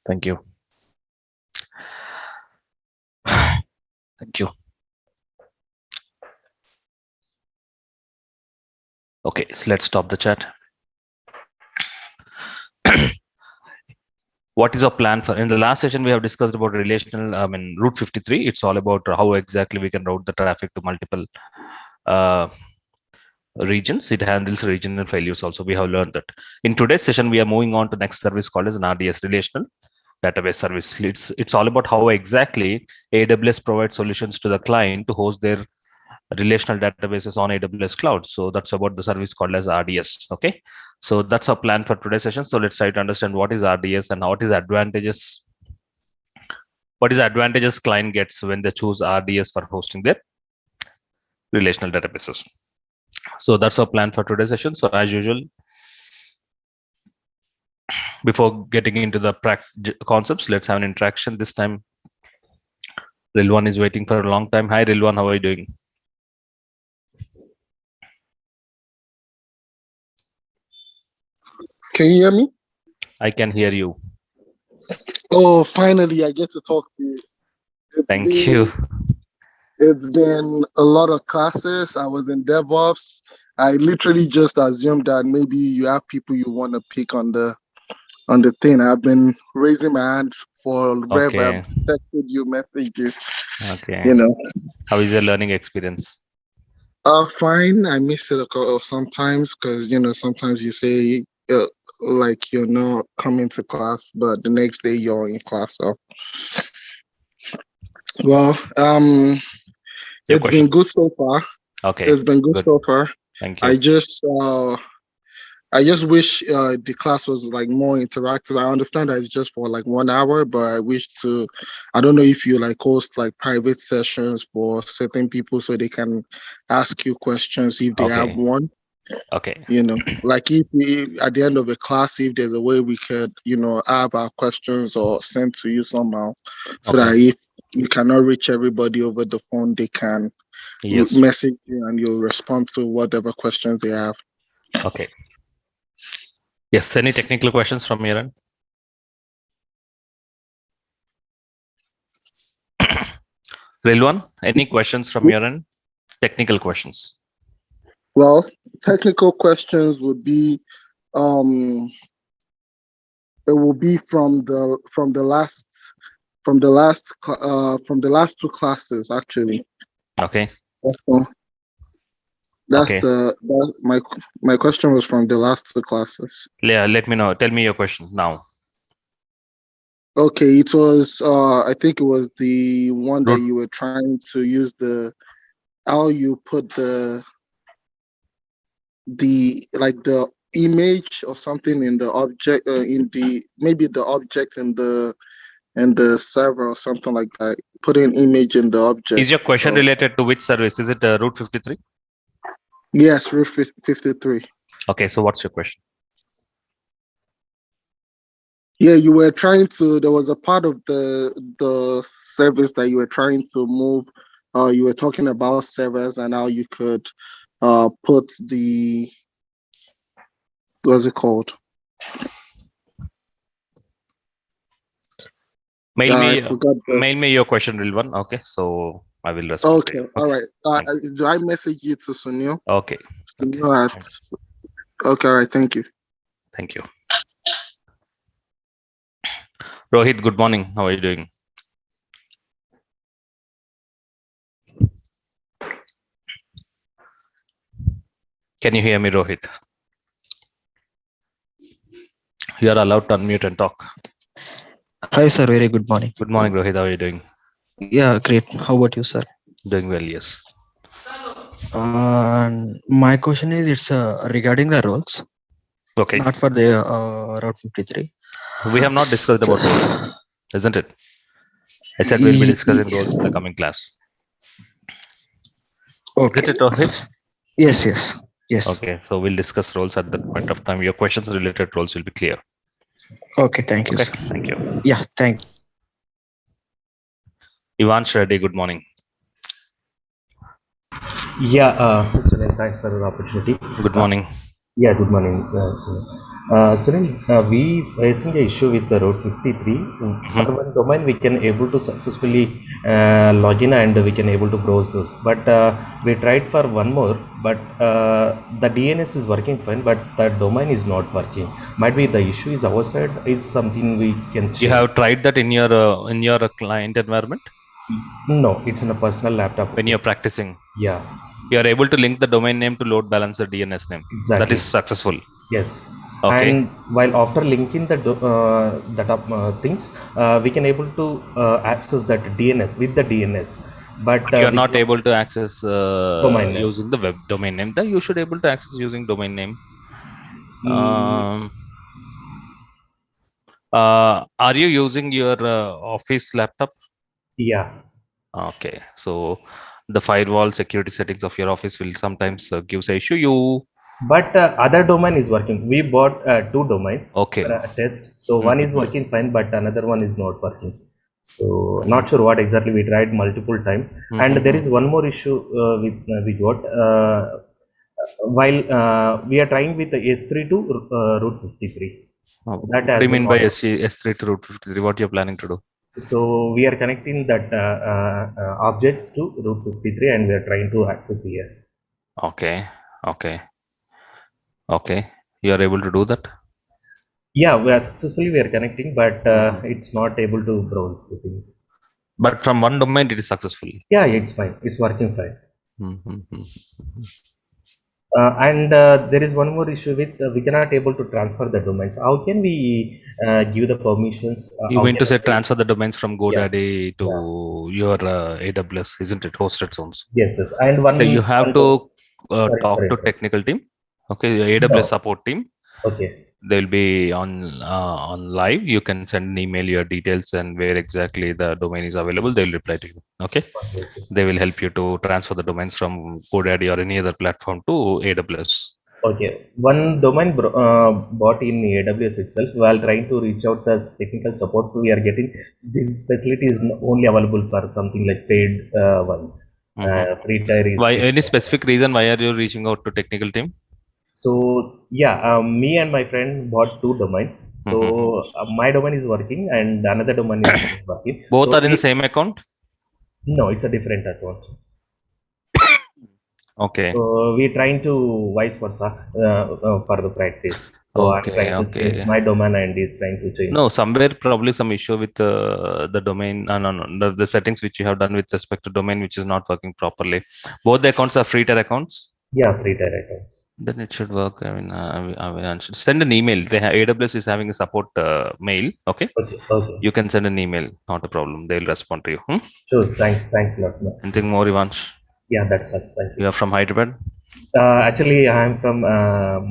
Thank you. Thank you. Okay, so let's stop the chat. What is our plan for? In the last session, we have discussed about relational, Route 53. It's all about how exactly we can route the traffic to multiple regions. It handles regional failures also. We have learned that. In today's session, we are moving on to next service called as an RDS, relational database service. It's all about how exactly AWS provides solutions to the client to host their relational databases on AWS cloud. So that's about the service called as RDS. Okay, so that's our plan for today's session. So let's try to understand what is RDS and what is advantages. What is advantages client gets when they choose RDS for hosting their relational databases. So that's our plan for today's session. So as usual, before getting into the concepts, let's have an interaction. This time, Rilwan is waiting for a long time. Hi, Rilwan, how are you doing? Can you hear me? I can hear you. Oh, finally, I get to talk to you. Thank you. It's been a lot of classes. I was in DevOps. I literally just assumed that maybe you have people you want to pick on the thing. I've been raising my hand for Okay. I've texted you, messaged you. Okay. You know. How is your learning experience? Fine. I miss it sometimes because sometimes you say like you're not coming to class, but the next day you're in class. So, well, it's been good so far. Okay. It's been good so far. Thank you. I just wish the class was like more interactive. I understand that it's just for like 1 hour, but I don't know if you like host like private sessions for certain people so they can ask you questions if they have one. Okay. Like if at the end of a class, if there's a way we could, have our questions or send to you somehow, so that if you cannot reach everybody over the phone, they can message you and you'll respond to whatever questions they have. Okay. Yes. Any technical questions from your end? Rilwan, any questions from your end? Technical questions. Well, technical questions would be, it will be from the last two classes actually. Okay. My question was from the last two classes. Yeah, let me know. Tell me your question now. Okay, it was I think it was the one that you were trying to use how you put the image or something in the object maybe the object in the server or something like that. Put an image in the object. Is your question related to which service? Is it Route 53? Yes, Route 53. Okay, so what's your question? Yeah, you were trying to. There was a part of the service that you were trying to move. You were talking about servers and how you could put the what's it called? Mail me your question, Rilwan. Okay, so I will respond. Okay, all right. Do I message you to Sunil? Okay. Okay, all right. Thank you. Thank you. Rohit, good morning. How are you doing? Can you hear me, Rohit? You are allowed to unmute and talk. Hi, sir. Very good morning. Good morning, Rohit. How are you doing? Yeah, great. How about you, sir? Doing well, yes. My question is, it's regarding the roles. Okay. Not for the Route 53. We have not discussed about roles, isn't it? I said we'll be discussing roles in the coming class. Okay. Is it, Rohit? Yes. Okay, so we'll discuss roles at that point of time. Your questions related roles will be clear. Okay, thank you, sir. Thank you. Yeah, thank you. Ivan Reddy, good morning. Yeah, Mr. Sunil, thanks for the opportunity. Good morning. Yeah, good morning. Sunil, we facing a issue with the Route 53. For one domain, we can able to successfully log in and we can able to browse those. But we tried for one more, but the DNS is working fine, but the domain is not working. Might be the issue is our side. It's something we can change. You have tried that in your client environment No, it's in a personal laptop. when you're practicing. Yeah, You are able to link the domain name to load balancer DNS name. That exactly. is successful. Yes. Okay. And while after linking the data things, we can able to access that DNS with the DNS. But You are we not cannot- able to access Domain name. using the web domain name. Then you should able to access using domain name. Mm, Are you using your office laptop? yeah. Okay, so the firewall security settings of your office will sometimes gives a issue. But other domain is working. We bought two domains Okay. for a test. So one is working fine, but another one is not working. So not sure what exactly. We tried multiple times, and there is one more issue we got while we are trying with the S3 to Route 53. That What has do you been mean by not- S3 to Route 53? What you're planning to do? So we are connecting that objects to Route 53, and we are trying to access here. Okay, okay, okay. You are able to do that? Yeah, we are successfully we are connecting, but it's not able to browse the things. But from one domain, it is successful. Yeah, it's fine. It's working fine. Mm-hmm. And there is one more issue with we cannot able to transfer the domains. How can we give the permissions? You how mean to can say we- transfer the domains from GoDaddy to Yeah. your AWS, isn't it? Hosted zones. Yes, yes. And one. So you have one to sorry, talk sorry. to technical team. Okay, your AWS No. support team. Okay. They'll be on live. You can send an email your details and where exactly the domain is available. They'll reply to you. Okay. Okay. They will help you to transfer the domains from GoDaddy or any other platform to AWS. Okay. One domain bought in AWS itself. While trying to reach out as technical support, we are getting this facility is only available for something like paid ones. Free tier is Why? Any specific reason why are you reaching out to technical team? So yeah, me and my friend bought two domains. So my domain is working and another domain is not working. Both So are in the same account? No, it's a different account. Okay. So we're trying to vice versa for the practice. So I'm trying to change my domain and he's trying to change. No, somewhere probably some issue with the domain. No. The settings which you have done with respect to domain which is not working properly. Both the accounts are free tier accounts. Yeah, free tier accounts. Then it should work. I mean, I should send an email. AWS is having a support mail. Okay. Okay. You can send an email. Not a problem. They'll respond to you. Sure. Thanks a lot. Anything more, Ivansh? Yeah, that's all. Thank you. You are from Hyderabad? Actually, I'm from.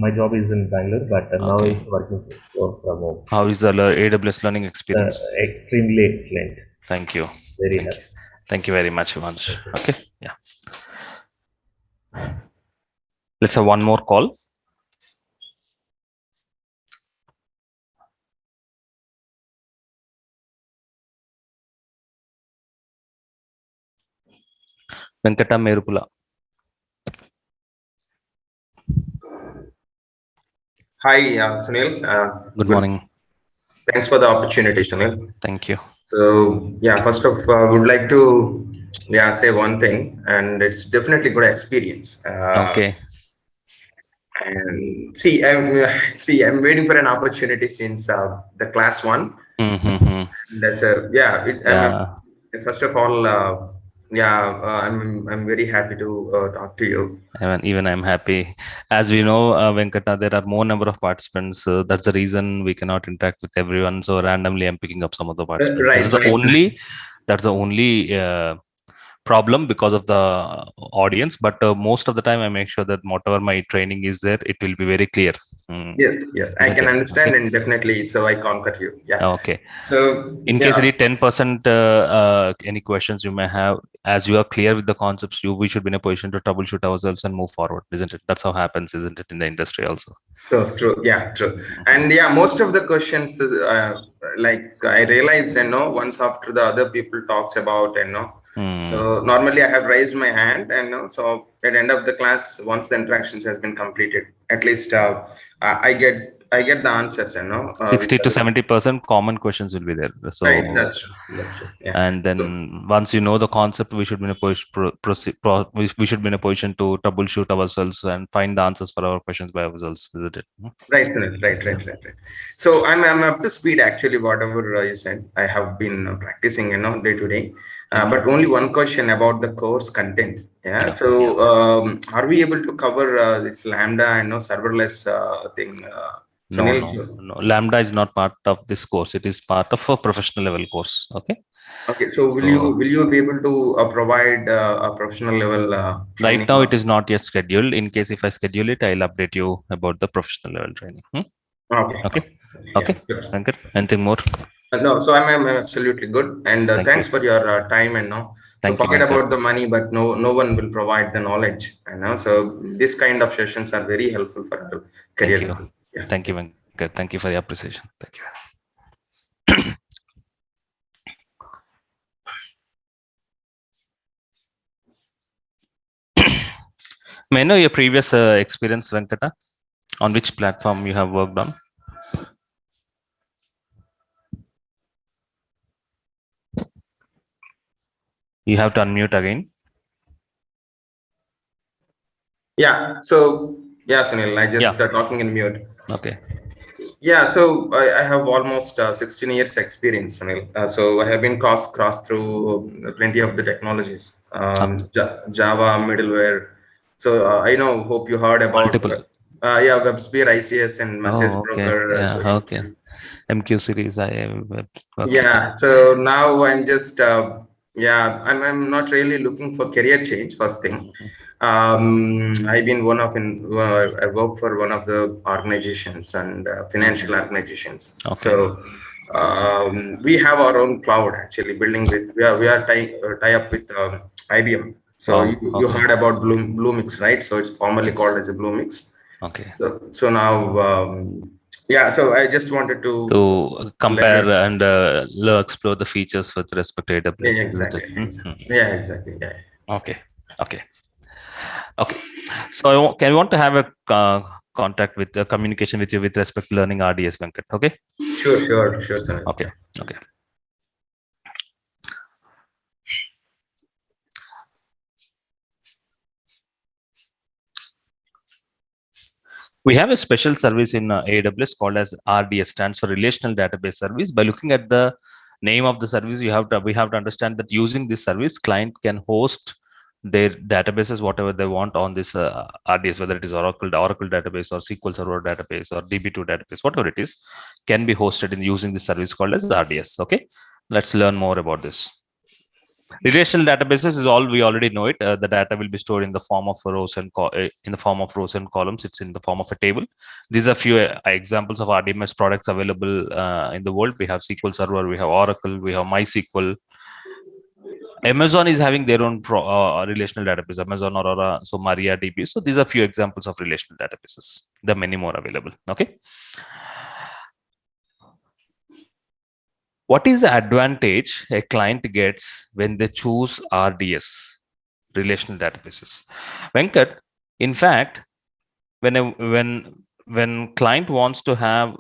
My job is in Bangalore, but now I'm working from home. How is the AWS learning experience? Extremely excellent. Thank you. Very happy. Thank you very much, Ivansh. Okay. Yeah. Let's have one more call. Venkata Merupula. Hi, Sunil. Good morning. Thanks for the opportunity, Sunil. Thank you. So, yeah, first of all, would like to say one thing, and it's definitely good experience. Okay. And I'm waiting for an opportunity since the class one. That's first of all, I'm very happy to talk to you. Even I'm happy. As we know, Venkata, there are more number of participants. That's the reason we cannot interact with everyone. So randomly, I'm picking up some of the participants. That's the only problem because of the audience. But most of the time, I make sure that whatever my training is there, it will be very clear. Yes, I can understand, and definitely, so I conquer you. Yeah. Okay. So in case any 10% any questions you may have, as you are clear with the concepts, we should be in a position to troubleshoot ourselves and move forward, isn't it? That's how happens, isn't it, in the industry also? True. Yeah, true. And yeah, most of the questions, like I realized, once after the other people talks about, so normally I have raised my hand, and so at the end of the class, once the interactions has been completed, at least I I get the answers, 60 to 70% common questions will be there. So, right, that's true. That's true. Yeah. and then once you know the concept, we should be in a position, we should be in a position to troubleshoot ourselves and find the answers for our questions by ourselves, isn't it? Right, Sunil. Right. So I'm up to speed actually. Whatever you said, I have been practicing, day to day. But only one question about the course content. Yeah. So are we able to cover this Lambda and serverless thing? Sunil? No. Lambda is not part of this course. It is part of a professional level course. Okay. Okay. So will you be able to provide a professional level? Right now, it is not yet scheduled. In case if I schedule it, I'll update you about the professional level training. Okay. Sure. Venkat, anything more? No, so I'm absolutely good, and thanks for your time. And no, so forget about the money, but no one will provide the knowledge. So this kind of sessions are very helpful for the career. Thank you. Yeah. Thank you, Venkat. Thank you for your appreciation. Thank you. May I know your previous experience, Venkata? On which platform you have worked on? You have to unmute again. Yeah. So Sunil, I just talking in mute. Okay. Yeah. So I have almost 16 years experience, Sunil. So I have been cross through plenty of the technologies, Java, middleware. So hope you heard about multiple. WebSphere, ICS, and Message Broker. Okay. MQ series. Yeah. So now I'm just I'm not really looking for career change. First thing, I've been I work for one of the organizations and financial organizations. Okay. So we have our own cloud actually building with we are tie up with IBM. So you heard about Bluemix, right? So it's formerly called as a Bluemix. Okay. So now so I just wanted to compare and explore the features with respect to AWS. Yeah, exactly. Yeah. Okay. So can we want to have a contact with communication with you with respect to learning RDS, Venkat? Okay. Sure, sir. Okay. We have a special service in AWS called as RDS, stands for Relational Database Service. By looking at the name of the service, we have to understand that using this service, client can host their databases, whatever they want on this RDS, whether it is Oracle database or SQL Server database or DB2 database, whatever it is, can be hosted in using this service called as RDS. Okay, let's learn more about this. Relational databases is all we already know it. The data will be stored in the form of rows and columns. It's in the form of a table. These are few examples of RDMS products available in the world. We have SQL Server, we have Oracle, we have MySQL. Amazon is having their own relational database, Amazon Aurora, so MariaDB. So these are few examples of relational databases. There are many more available. Okay. What is the advantage a client gets when they choose RDS, relational databases? Venkat, in fact, when client wants to have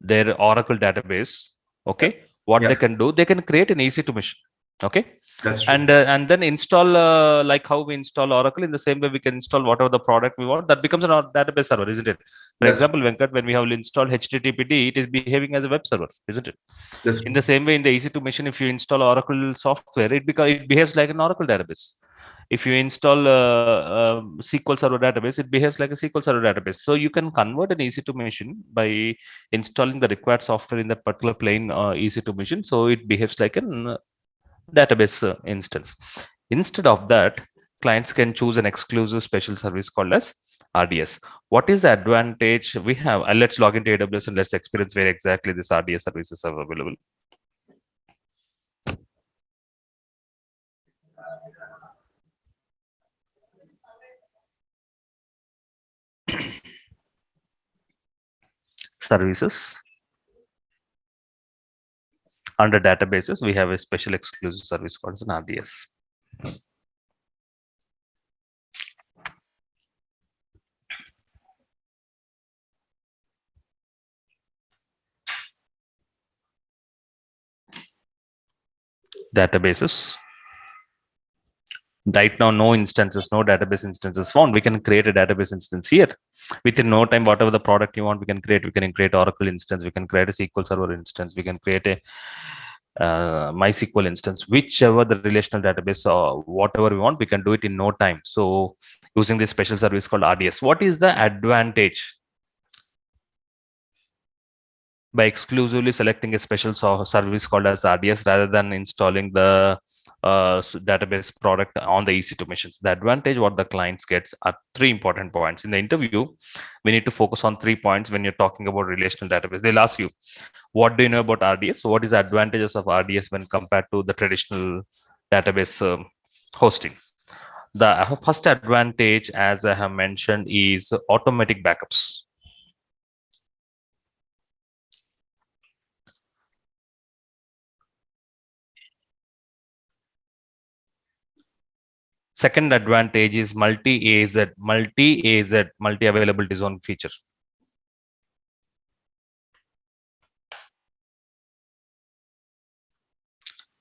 their Oracle database, okay, they can do, they can create an EC2 machine. Okay. That's true. And then install like how we install Oracle, in the same way we can install whatever the product we want. That becomes a database server, isn't it? For example, Venkat, when we have installed HTTPD, it is behaving as a web server, isn't it? In the same way, in the EC2 machine, if you install Oracle software, it behaves like an Oracle database. If you install SQL Server database, it behaves like a SQL Server database. So you can convert an EC2 machine by installing the required software in that particular plain EC2 machine. So it behaves like an database instance. Instead of that, clients can choose an exclusive special service called as RDS. What is the advantage we have? Let's log into AWS and let's experience where exactly this RDS services are available. Services. Under databases, we have a special exclusive service called an RDS. databases. Right now, no database instances found. We can create a database instance here. Within no time, whatever the product you want, we can create Oracle instance, we can create a SQL Server instance, we can create a MySQL instance, whichever the relational database or whatever we want, we can do it in no time. So using this special service called RDS. What is the advantage by exclusively selecting a special service called as RDS rather than installing the database product on the EC2 machines? The advantage what the clients gets are 3 important points. In the interview, we need to focus on 3 points when you're talking about relational database. They'll ask you, what do you know about RDS? What is the advantages of RDS when compared to the traditional database hosting? The first advantage, as I have mentioned, is automatic backups. Second advantage is multi-AZ, multi-availability zone feature.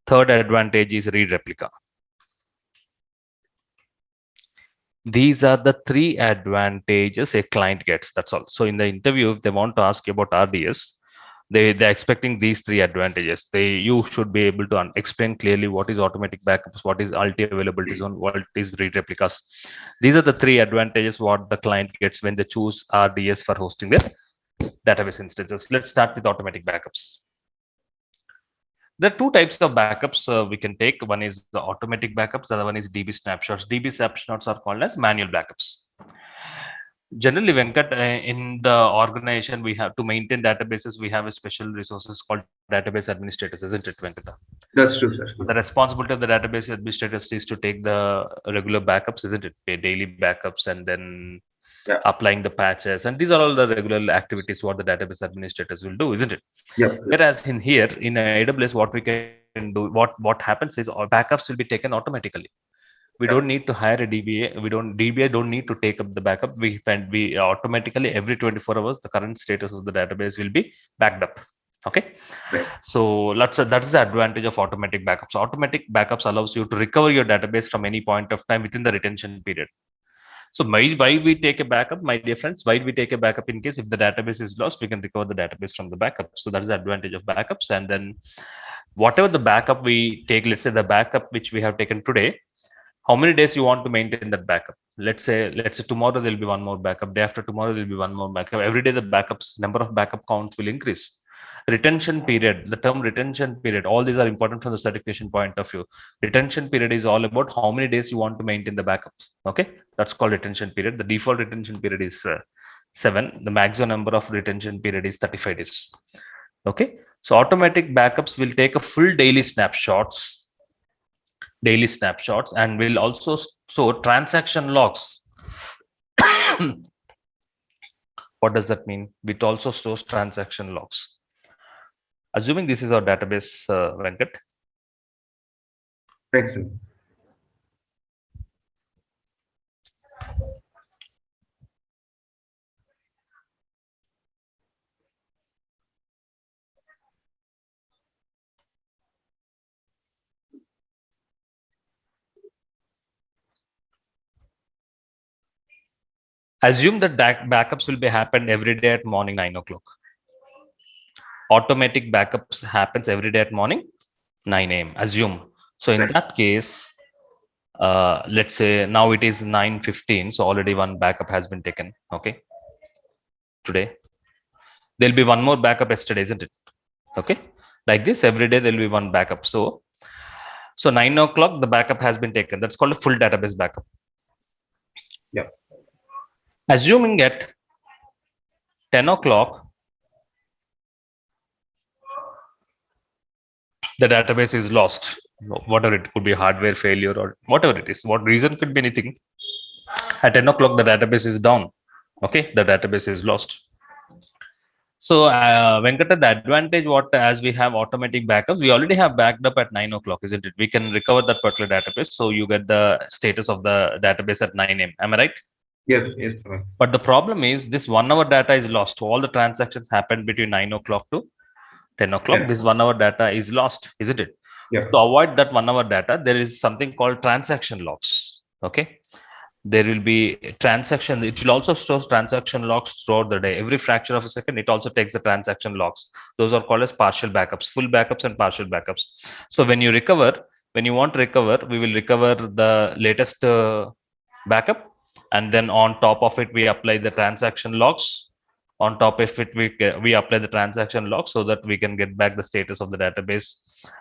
Third advantage is read replica. These are the 3 advantages a client gets. That's all. So in the interview, if they want to ask you about RDS, they're expecting these 3 advantages. You should be able to explain clearly what is automatic backups, what is multi-availability zone, what is read replicas. These are the 3 advantages what the client gets when they choose RDS for hosting their database instances. Let's start with automatic backups. There are 2 types of backups we can take. One is the automatic backups, the other one is DB snapshots. DB snapshots are called as manual backups. Generally, Venkat, in the organization, we have to maintain databases. We have a special resources called database administrators, isn't it, Venkata? That's true, sir. The responsibility of the database administrators is to take the regular backups, isn't it? Daily backups and then applying the patches. And these are all the regular activities what the database administrators will do, isn't it? Yeah. Whereas in here, in AWS, what we can do, what happens is our backups will be taken automatically. We don't need to hire a DBA. DBA don't need to take up the backup. We automatically every 24 hours, the current status of the database will be backed up. Okay. Right. So that's the advantage of automatic backups. Automatic backups allows you to recover your database from any point of time within the retention period. So why we take a backup, my dear friends? Why we take a backup? In case if the database is lost, we can recover the database from the backup. So that's the advantage of backups. And then whatever the backup we take, let's say the backup which we have taken today, how many days you want to maintain that backup? Let's say tomorrow there'll be one more backup. Day after tomorrow there'll be one more backup. Every day the number of backup counts will increase. Retention period, the term retention period, all these are important from the certification point of view. Retention period is all about how many days you want to maintain the backups. Okay, that's called retention period. The default retention period is 7. The maximum number of retention period is 35 days. Okay, so automatic backups will take a full daily snapshots and will also store transaction logs. What does that mean? It also stores transaction logs. Assuming this is our database, Venkat. Excellent. Assume that backups will be happened every day at morning 9 o'clock. Automatic backups happens every day at morning 9 a.m. Assume. So in that case, let's say now it is 9:15. So already one backup has been taken. Okay. Today. There'll be one more backup yesterday, isn't it? Okay. Like this, every day there'll be one backup. So 9 o'clock, the backup has been taken. That's called a full database backup. Yeah. Assuming at 10 o'clock, the database is lost. Whatever it could be, hardware failure or whatever it is. What reason could be anything. At 10 o'clock, the database is down. Okay, the database is lost. So Venkata, the advantage as we have automatic backups, we already have backed up at 9 o'clock, isn't it? We can recover that particular database. So you get the status of the database at 9 a.m. Am I right? Yes, sir. But the problem is this 1 hour data is lost. All the transactions happened between 9 o'clock to 10 o'clock. Yeah. This 1 hour data is lost, isn't it? Yeah. To avoid that 1 hour data, there is something called transaction logs. Okay. There will be transaction. It will also store transaction logs throughout the day. Every fraction of a second, it also takes the transaction logs. Those are called as partial backups, full backups and partial backups. So when you want to recover, we will recover the latest backup, and then on top of it, we apply the transaction logs. On top of it, we apply the transaction log so that we can get back the status of the database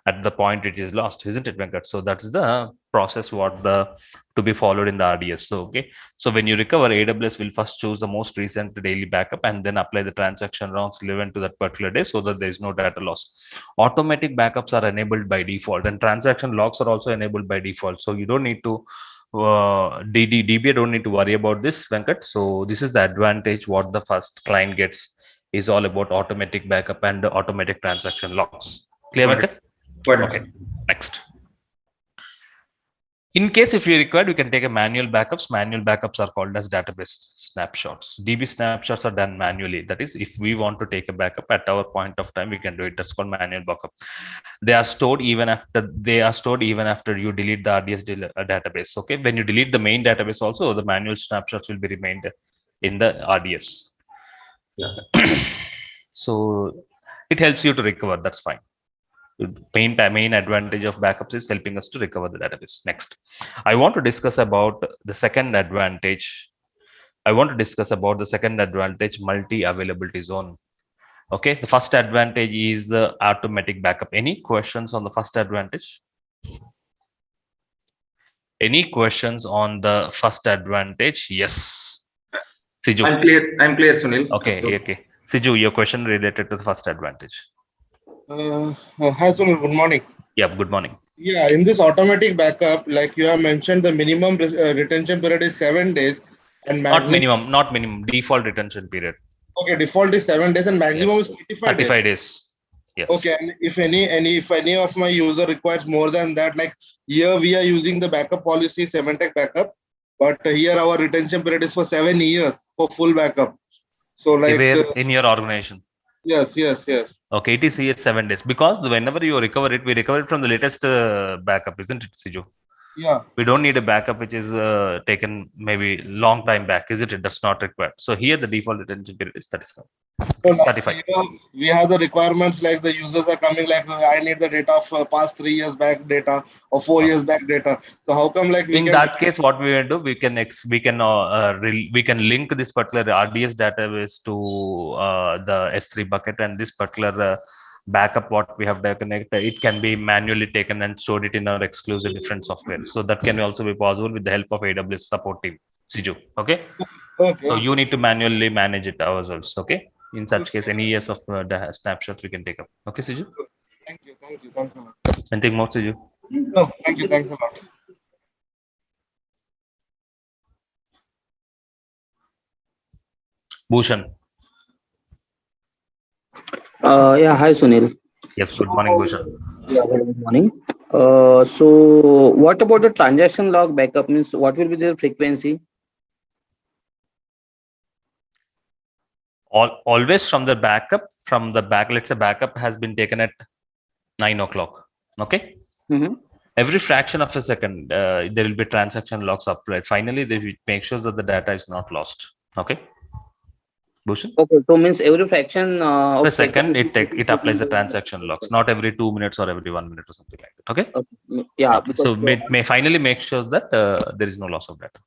at the point it is lost, isn't it, Venkat? So that's the process to be followed in the RDS. So okay, so when you recover, AWS will first choose the most recent daily backup and then apply the transaction logs relevant to that particular day so that there is no data loss. Automatic backups are enabled by default, and transaction logs are also enabled by default. So you don't need to DBA don't need to worry about this, Venkat. So this is the advantage what the first client gets is all about automatic backup and automatic transaction logs. Clear, Venkat? Okay, next. In case if you require, we can take a manual backups. Manual backups are called as database snapshots. DB snapshots are done manually. That is, if we want to take a backup at our point of time, we can do it. That's called manual backup. They are stored even after you delete the RDS database. Okay, when you delete the main database, also the manual snapshots will be remained in the RDS. Yeah. So it helps you to recover. That's fine. The main advantage of backups is helping us to recover the database. Next, I want to discuss about the second advantage. Multi-availability zone. Okay, the first advantage is automatic backup. Any questions on the first advantage? Any questions on the first advantage? Yes. Siju. I'm clear, Sunil. Okay. Siju, your question related to the first advantage. Hi, Sunil. Good morning. Yeah, good morning. Yeah, in this automatic backup, like you have mentioned, the minimum retention period is 7 days, and not minimum. Default retention period. Okay, default is 7 days, and maximum Yes. is 35 days. Yes. Okay, and if any of my user requires more than that, like here we are using the backup policy, Symantec backup, but here our retention period is for 7 years for full backup. So like in your organization. Yes. Okay, it is here 7 days because whenever you recover it, we recover it from the latest backup, isn't it, Siju? Yeah. We don't need a backup which is taken maybe long time back, isn't it? That's not required. So here the default retention period is 35. So 35. We have the requirements like the users are coming like I need the data of past 3 years back data or 4 years back data. So how come like in that case what we will do, we can link this particular RDS database to the S3 bucket, and this particular backup what we have connected, it can be manually taken and stored it in our exclusive different software. So that can also be possible with the help of AWS support team, Siju. Okay. So you need to manually manage it ourselves. Okay. In such case, any years of snapshots we can take up. Okay, Siju. Thank you a lot. Anything more, Siju? No, thank you. Thanks a lot. Bhushan. Yeah, hi Sunil. Yes, good morning, Bhushan. Yeah, good morning. So what about the transaction log backup? Means what will be the frequency? Always from the backup, let's say backup has been taken at 9 o'clock. Okay. Mm-hmm. Every fraction of a second, there will be transaction logs applied. Finally, they will make sure that the data is not lost. Okay. Bhushan? Okay, so means every fraction of a second, it applies the transaction logs, not every 2 minutes or every 1 minute or something like that. Okay. Yeah. So may finally make sure that there is no loss of data.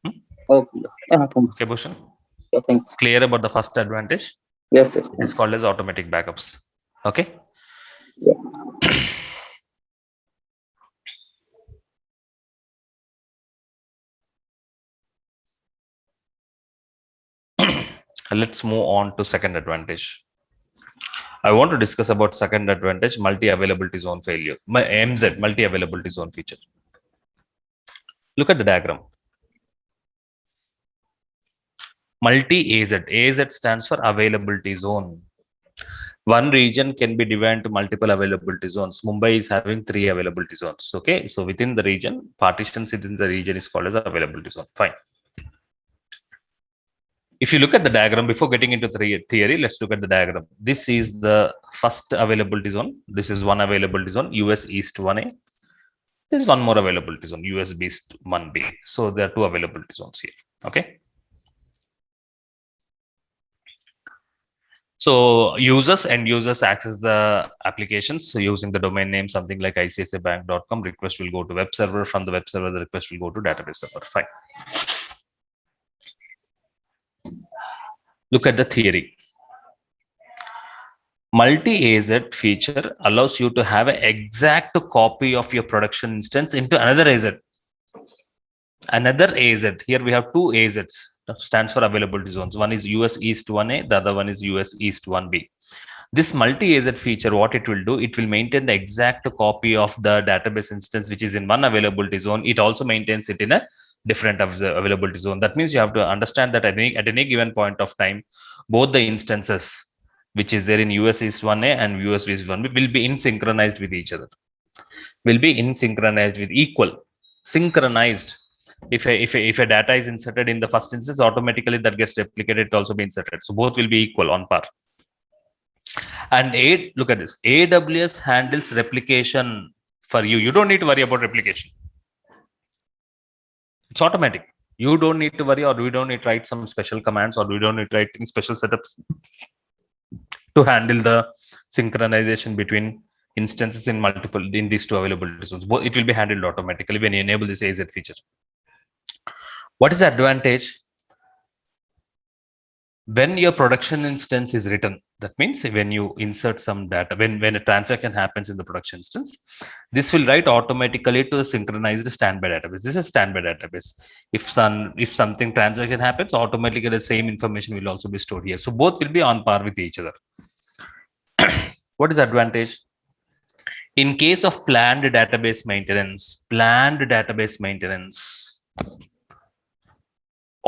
Okay. Yeah, okay, Bhushan. Yeah, thanks. Clear about the first advantage? Yes. It's called as automatic backups. Okay. Yeah. Let's move on to second advantage. I want to discuss about second advantage, multi-availability zone failure. MZ, multi-availability zone feature. Look at the diagram. Multi-AZ. AZ stands for availability zone. One region can be divided into multiple availability zones. Mumbai is having 3 availability zones. Okay, so within the region, partitions within the region is called as availability zone. Fine. If you look at the diagram, before getting into theory, let's look at the diagram. This is the first availability zone. This is one availability zone, US East 1A. There's one more availability zone, USB 1B. So there are two availability zones here. Okay. So end users access the applications. So using the domain name, something like iccibank.com, request will go to web server. From the web server, the request will go to database server. Fine. Look at the theory. Multi-AZ feature allows you to have an exact copy of your production instance into another AZ. Another AZ. Here we have two AZs. That stands for availability zones. One is US East 1A, the other one is US East 1B. This multi-AZ feature, what it will do, it will maintain the exact copy of the database instance which is in one availability zone. It also maintains it in a different availability zone. That means you have to understand that at any given point of time, both the instances which is there in US East 1A and US East 1B will be synchronized with each other. Will be synchronized with equal, synchronized. If a data is inserted in the first instance, automatically that gets replicated, it also be inserted. So both will be equal on par. And look at this. AWS handles replication for you. You don't need to worry about replication. It's automatic. You don't need to worry, or we don't need to write some special commands, or we don't need to write special setups to handle the synchronization between instances in these two availability zones. It will be handled automatically when you enable this AZ feature. What is the advantage? When your production instance is written, that means when you insert some data, when a transaction happens in the production instance, this will write automatically to a synchronized standby database. This is standby database. If something transaction happens, automatically the same information will also be stored here. So both will be on par with each other. What is the advantage? In case of planned database maintenance,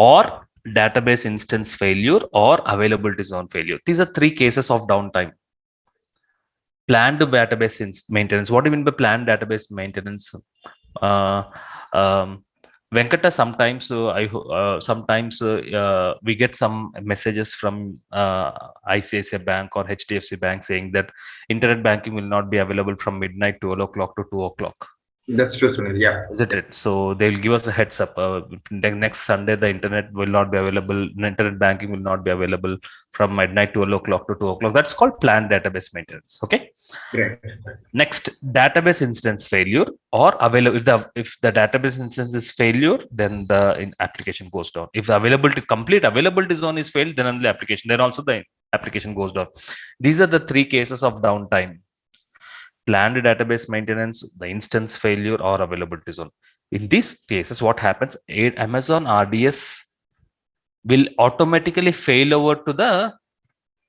or database instance failure or availability zone failure. These are three cases of downtime. Planned database maintenance. What do you mean by planned database maintenance? Venkata, sometimes we get some messages from ICICI Bank or HDFC Bank saying that internet banking will not be available from midnight 12 o'clock to 2 o'clock. That's true, Sunil. Yeah. Isn't it? So they'll give us a heads up. Next Sunday, the internet will not be available. Internet banking will not be available from midnight 12 o'clock to 2 o'clock. That's called planned database maintenance. Okay. Right. Next, database instance failure or available. If the database instance is failure, then the application goes down. If the complete availability zone is failed, then only the application. Then also the application goes down. These are the three cases of downtime. Planned database maintenance, the instance failure, or availability zone. In these cases, what happens? Amazon RDS will automatically fail over to the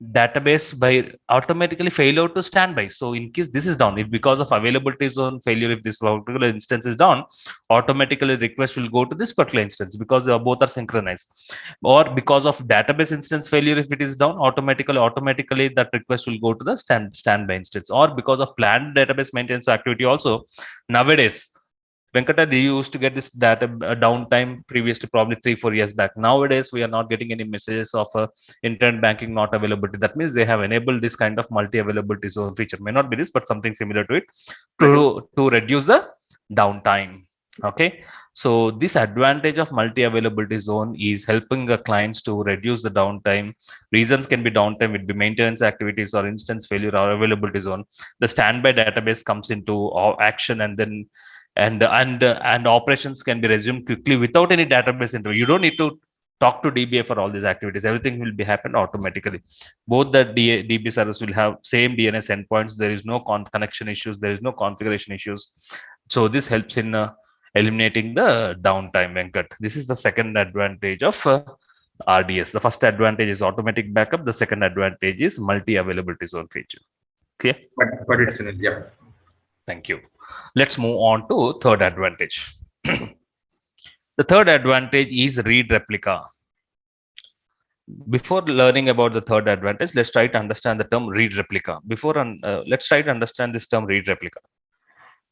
database by automatically fail over to standby. So in case this is down, if because of availability zone failure, if this particular instance is down, automatically request will go to this particular instance because both are synchronized. Or because of database instance failure, if it is down, automatically that request will go to the standby instance. Or because of planned database maintenance activity also, nowadays, Venkata, they used to get this data downtime previously, probably 3-4 years back. Nowadays, we are not getting any messages of internet banking not availability. That means they have enabled this kind of multi-availability zone feature. May not be this, but something similar to it to reduce the downtime. Okay, so this advantage of multi-availability zone is helping the clients to reduce the downtime. Reasons can be downtime, would be maintenance activities or instance failure or availability zone. The standby database comes into action, and then and operations can be resumed quickly without any database interview. You don't need to talk to DBA for all these activities. Everything will be happen automatically. Both the DB service will have same DNS endpoints. There is no connection issues. There is no configuration issues. So this helps in eliminating the downtime, Venkat. This is the second advantage of RDS. The first advantage is automatic backup. The second advantage is multi-availability zone feature. Okay. But it's yeah. Thank you. Let's move on to third advantage. The third advantage is read replica. Before learning about the third advantage, let's try to understand the term read replica. Let's try to understand this term read replica.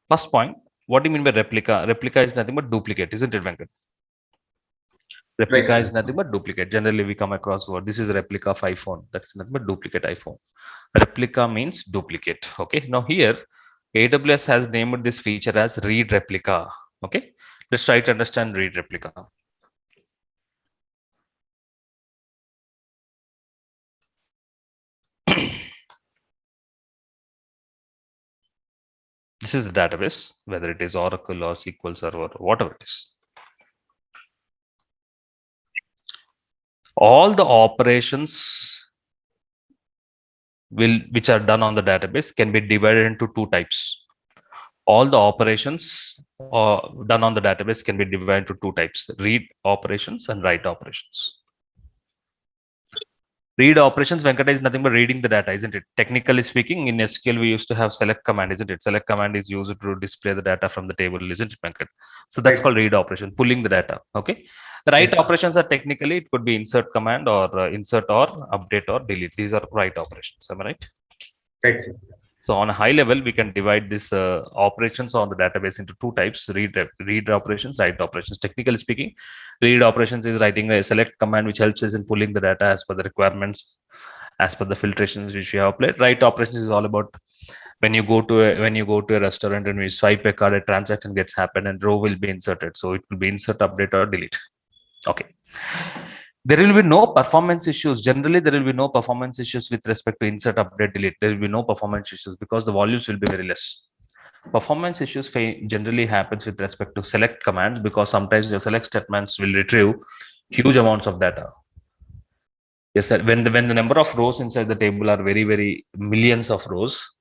First point, what do you mean by replica? Replica is nothing but duplicate, isn't it, Venkat? Replica is nothing but duplicate. Generally, we come across word. This is a replica of iPhone. That is nothing but duplicate iPhone. Replica means duplicate. Okay. Now here, AWS has named this feature as read replica. Okay, let's try to understand read replica. This is the database, whether it is Oracle or SQL Server or whatever it is. All the operations which are done on the database can be divided into two types. All the operations done on the database can be divided into two types: read operations and write operations. Read operations, Venkata, is nothing but reading the data, isn't it? Technically speaking, in SQL, we used to have select command, isn't it? Select command is used to display the data from the table, isn't it, Venkat? So that's called read operation, pulling the data. Okay. The write operations are technically, it could be insert command or insert or update or delete. These are write operations. Am I right? Right. So on a high level, we can divide this operations on the database into two types: read operations, write operations. Technically speaking, read operations is writing a select command which helps us in pulling the data as per the requirements, as per the filtrations which we have applied. Write operations is all about when you go to a restaurant and we swipe a card, a transaction gets happened and row will be inserted. So it will be insert, update, or delete. Okay. There will be no performance issues. Generally, there will be no performance issues with respect to insert, update, delete. There will be no performance issues because the volumes will be very less. Performance issues generally happens with respect to select commands because sometimes your select statements will retrieve huge amounts of data. Yes, sir. When the number of rows inside the table are very millions of rows.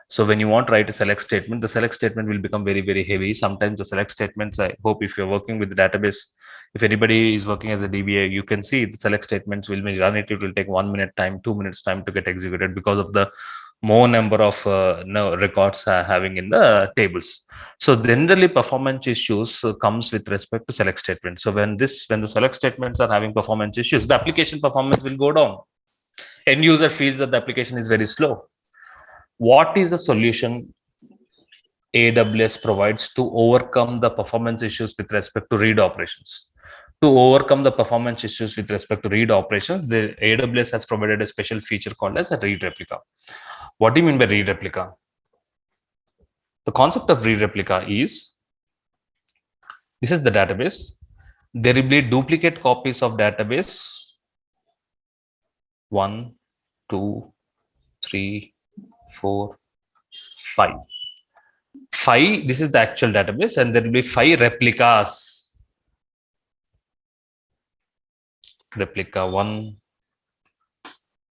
So when you want to write a select statement, the select statement will become very heavy. Sometimes the select statements, I hope if you're working with the database, if anybody is working as a DBA, you can see the select statements will be run it will take 1 minute time, 2 minutes time to get executed because of the more number of records having in the tables. So generally performance issues comes with respect to select statements. So when the select statements are having performance issues, the application performance will go down. End user feels that the application is very slow. What is the solution AWS provides to overcome the performance issues with respect to read operations? To overcome the performance issues with respect to read operations, the AWS has provided a special feature called as a read replica. What do you mean by read replica? The concept of read replica is, this is the database. There will be duplicate copies of database 1, 2, 3, 4, 5. 5, this is the actual database, and there will be 5 replicas. Replica 1,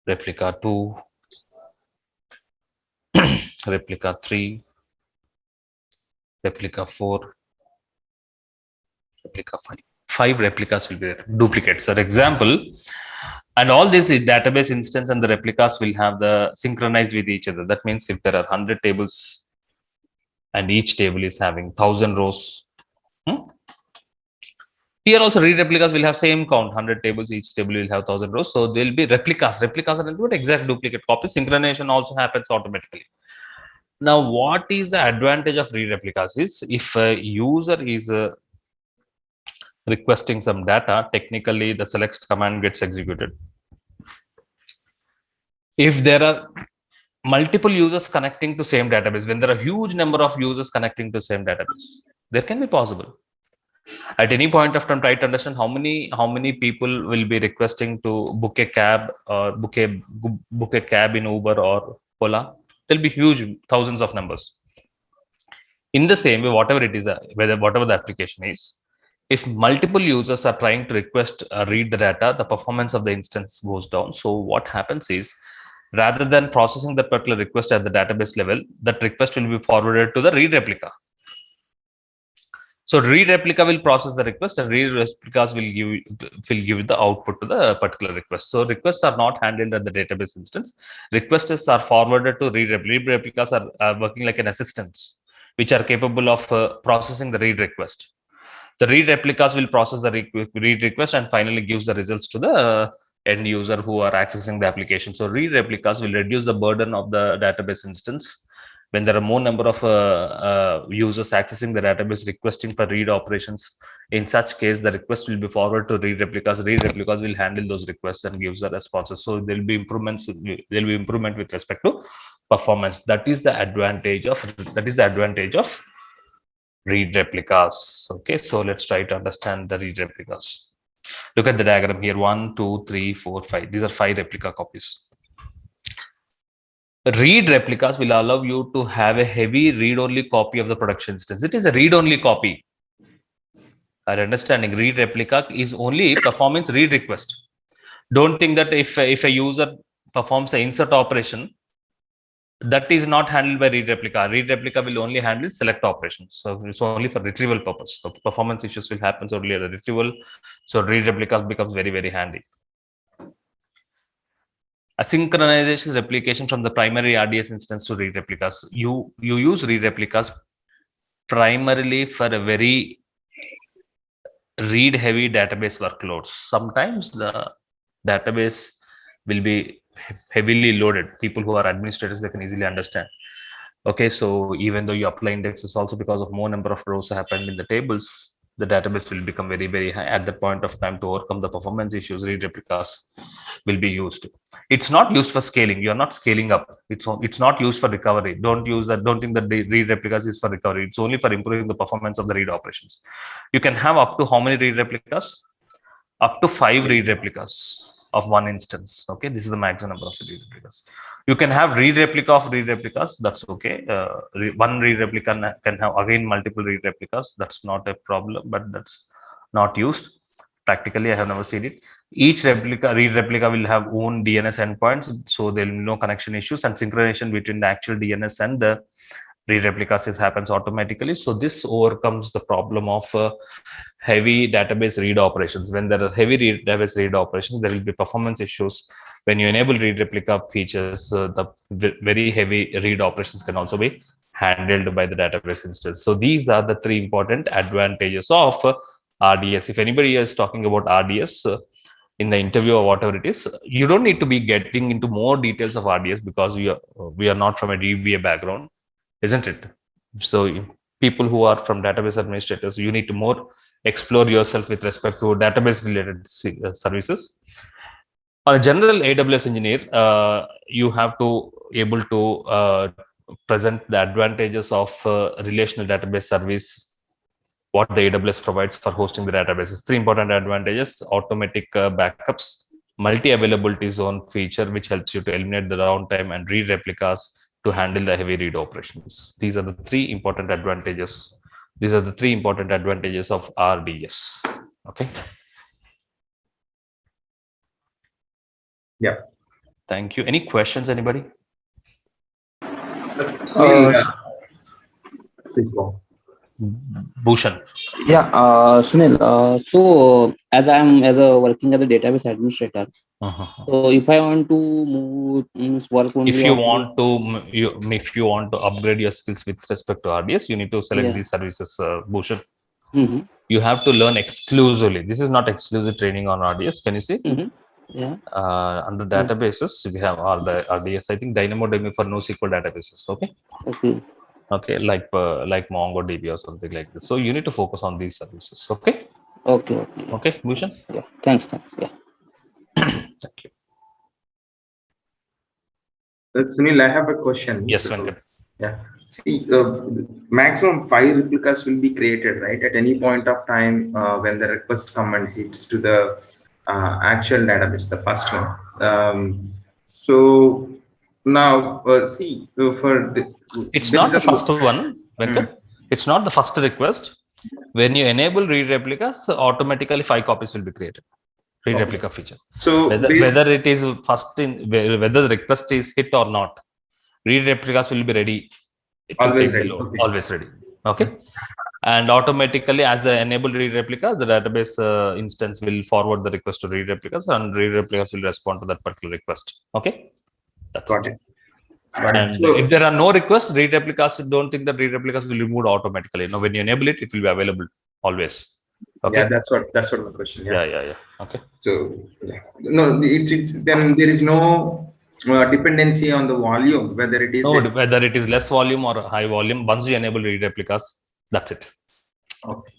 replica 2, replica 3, replica 4, replica 5. 5 replicas will be there, duplicates. For example, and all this database instance and the replicas will have the synchronized with each other. That means if there are 100 tables and each table is having 1000 rows, here also read replicas will have same count, 100 tables, each table will have 1000 rows. So there will be replicas. Replicas are not exact duplicate copies. Synchronization also happens automatically. Now, what is the advantage of read replicas is if a user is requesting some data, technically the select command gets executed. If there are multiple users connecting to same database, when there are huge number of users connecting to same database, there can be possible. At any point of time, try to understand how many people will be requesting to book a cab or book a cab in Uber or Ola. There'll be huge thousands of numbers. In the same way, whatever it is, whatever the application is, if multiple users are trying to read the data, the performance of the instance goes down. So what happens is, rather than processing that particular request at the database level, that request will be forwarded to the read replica. So read replica will process the request, and read replicas will give the output to the particular request. So requests are not handled at the database instance. Requests are forwarded to read replicas. Read replicas are working like an assistant, which are capable of processing the read request. The read replicas will process the read request and finally gives the results to the end user who are accessing the application. So read replicas will reduce the burden of the database instance. When there are more number of users accessing the database requesting for read operations, in such case, the request will be forwarded to read replicas. Read replicas will handle those requests and gives the responses. So there will be improvements. There will be improvement with respect to performance. That is the advantage of read replicas. Okay, so let's try to understand the read replicas. Look at the diagram here. 1, 2, 3, 4, 5. These are 5 replica copies. Read replicas will allow you to have a heavy read-only copy of the production instance. It is a read-only copy. Our understanding, read replica is only performance read request. Don't think that if a user performs an insert operation, that is not handled by read replica. Read replica will only handle select operations. So it's only for retrieval purpose. So performance issues will happen only at the retrieval. So read replicas becomes very, very handy. Asynchronization replication from the primary RDS instance to read replicas. You use read replicas primarily for a very read heavy database workloads. Sometimes the database will be heavily loaded. People who are administrators, they can easily understand. Okay, so even though you apply indexes, also because of more number of rows happened in the tables, the database will become very, very high. At that point of time, to overcome the performance issues, read replicas will be used. It's not used for scaling. You're not scaling up. It's not used for recovery. Don't use that. Don't think that the read replicas is for recovery. It's only for improving the performance of the read operations. You can have up to how many read replicas? Up to 5 read replicas of one instance. Okay, this is the maximum number of read replicas. You can have read replica of read replicas. That's okay. One read replica can have again multiple read replicas. That's not a problem, but that's not used. Practically, I have never seen it. Each read replica will have own DNS endpoints, so there will be no connection issues, and synchronization between the actual DNS and the read replicas happens automatically. So this overcomes the problem of heavy database read operations. When there are heavy database read operations, there will be performance issues. When you enable read replica features, the very heavy read operations can also be handled by the database instance. So these are the 3 important advantages of RDS. If anybody is talking about RDS in the interview or whatever it is, you don't need to be getting into more details of RDS because we are not from a DBA background, isn't it? So people who are from database administrators, you need to more explore yourself with respect to database related services. On a general AWS engineer, you have to able to present the advantages of relational database service, what the AWS provides for hosting the databases. 3 important advantages: automatic backups, multi-availability zone feature, which helps you to eliminate the downtime, and read replicas to handle the heavy read operations. These are the 3 important advantages. These are the 3 important advantages of RDS. Okay. Yeah. Thank you. Any questions, anybody? Please go. Bhushan. Yeah, Sunil. So as working as a database administrator, so if I want to move work only, if you want to upgrade your skills with respect to RDS, you need to select these services, Bhushan. You have to learn exclusively. This is not exclusive training on RDS. Can you see? Yeah. Under databases, we have all the RDS. I think DynamoDB for NoSQL databases. Okay. Okay, like MongoDB or something like this. So you need to focus on these services. Okay. Okay, Bhushan. Yeah. Thanks. Yeah. Thank you. Sunil, I have a question. Yes, Venkat. Yeah. See, maximum 5 replicas will be created, right? At any point of time when the request command hits to the actual database, the first one. So now, see, for the... It's not the first one, Venkat. It's not the first request. When you enable read replicas, automatically 5 copies will be created. Read replica feature. So whether it is first in, whether the request is hit or not, read replicas will be ready. Always ready. Always ready. Okay. And automatically, as the enable read replica, the database instance will forward the request to read replicas, and read replicas will respond to that particular request. Okay. That's Got it. And so, if there are no requests, read replicas, don't think that read replicas will be removed automatically. No, when you enable it, it will be available always. Okay. Yeah, that's what my question. Yeah. Okay. So no, it's then there is no dependency on the volume, whether it is whether it is less volume or high volume. Once you enable read replicas, that's it. Okay.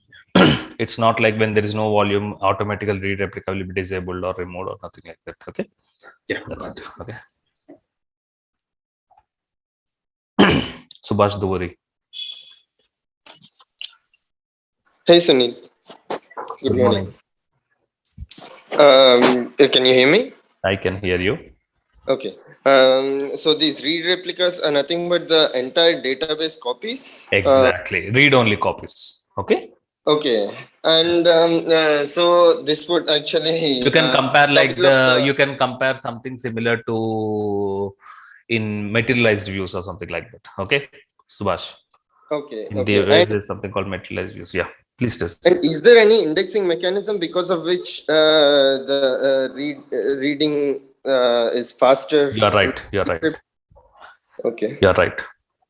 It's not like when there is no volume, automatically read replica will be disabled or removed or nothing like that. Okay. Yeah, that's it. Okay. Subhash Duveri. Hey Sunil. Good morning. Can you hear me? I can hear you. Okay. So these read replicas are nothing but the entire database copies. Exactly. Read-only copies. Okay. Okay. And so this would actually You can compare like develop you can compare something similar to in materialized views or something like that. Okay, Subhash. Okay. In Okay. DBase there's something called materialized views. Yeah, please do. And is there any indexing mechanism because of which the reading is faster? You're right. You're right. Okay. You're right.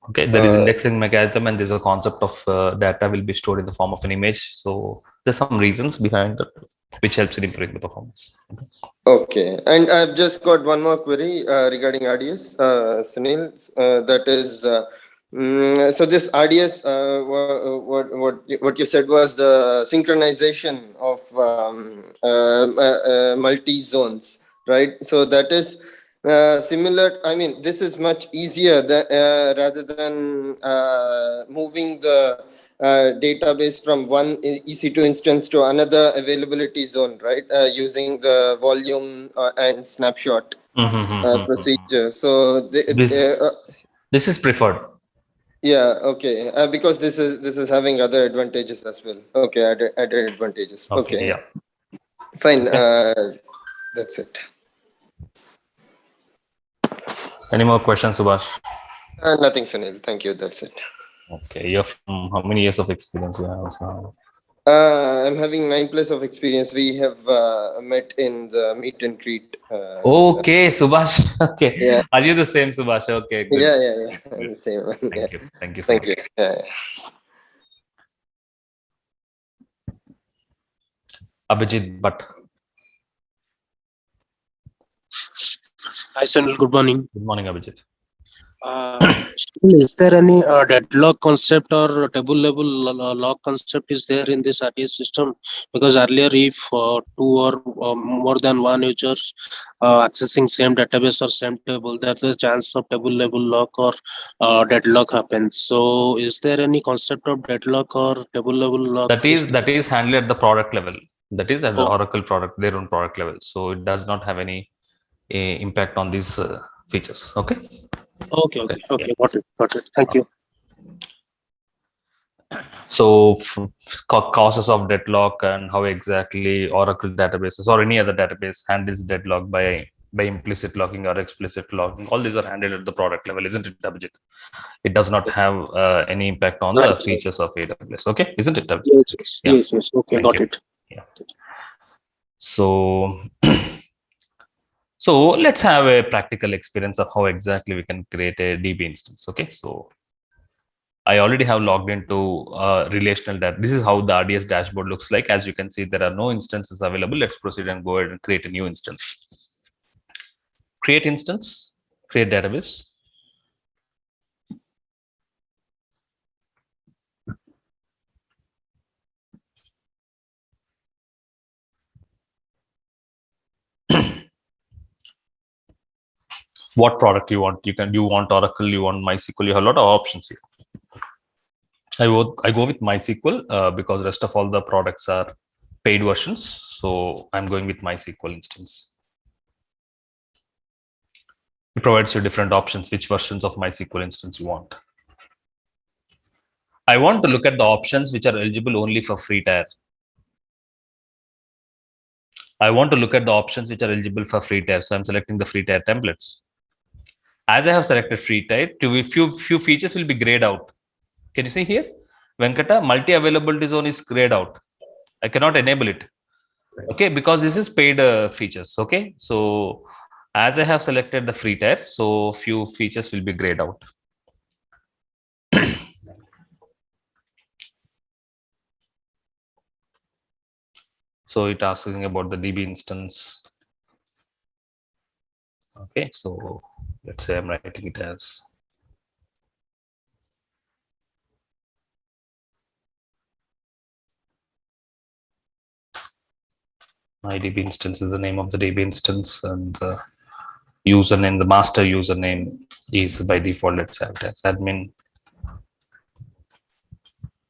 Okay, there is indexing mechanism and there's a concept of data will be stored in the form of an image. So there's some reasons behind that which helps in improving the performance. Okay, and I've just got one more query regarding RDS, Sunil. That is, so this RDS, what you said was the synchronization of multi zones, right? So that is similar. I mean, this is much easier rather than moving the database from one EC2 instance to another availability zone, right? Using the volume and snapshot procedure. So this is preferred. Yeah. Okay. Because this is having other advantages as well. Okay. Added advantages. Okay. Yeah. Fine. That's it. Any more questions, Subhash? Nothing, Sunil. Thank you. That's it. Okay. You're from how many years of experience you have? I'm having 9+ of experience. We have met in the meet and greet. Okay, Subhash. Okay. Yeah. Are you the same Subhash? Okay. Good. Yeah. I'm the same one. Thank Yeah. you. Thank you. Thank you. Yeah. Abhijit Bhatt. Hi, Sunil. Good morning. Good morning, Abhijit. Is there any deadlock concept or table level lock concept is there in this RDS system? Because earlier, if two or more than one users accessing same database or same table, there's a chance of table level lock or deadlock happens. So, is there any concept of deadlock or table level lock? That is handled at the product level. That is at the Oracle product, their own product level. So it does not have any impact on these features. Okay. Okay. Yeah. Got it. Thank you. So causes of deadlock and how exactly Oracle databases or any other database handles deadlock by implicit locking or explicit locking. All these are handled at the product level, isn't it, Abhijit? It does not have any impact on the features of AWS. Okay, isn't it, Abhijit? Yes. Okay, got it. Yeah. So so let's have a practical experience of how exactly we can create a DB instance. Okay, so I already have logged into relational data. This is how the RDS dashboard looks like. As you can see, there are no instances available. Let's proceed and go ahead and create a new instance. Create instance, create database. What product you want? You want Oracle, you want MySQL, you have a lot of options here. I go with MySQL because rest of all the products are paid versions. So I'm going with MySQL instance. It provides you different options, which versions of MySQL instance you want. I want to look at the options which are eligible only for free tier. I want to look at the options which are eligible for free tier. So I'm selecting the free tier templates. As I have selected free tier, few features will be grayed out. Can you see here? Venkata, multi-availability zone is grayed out. I cannot enable it. Okay, because this is paid features. Okay, so as I have selected the free tier, so few features will be grayed out. So it asking about the DB instance. Okay, so let's say I'm writing it as my DB instance is the name of the DB instance, and the username, the master username is by default, let's have it as admin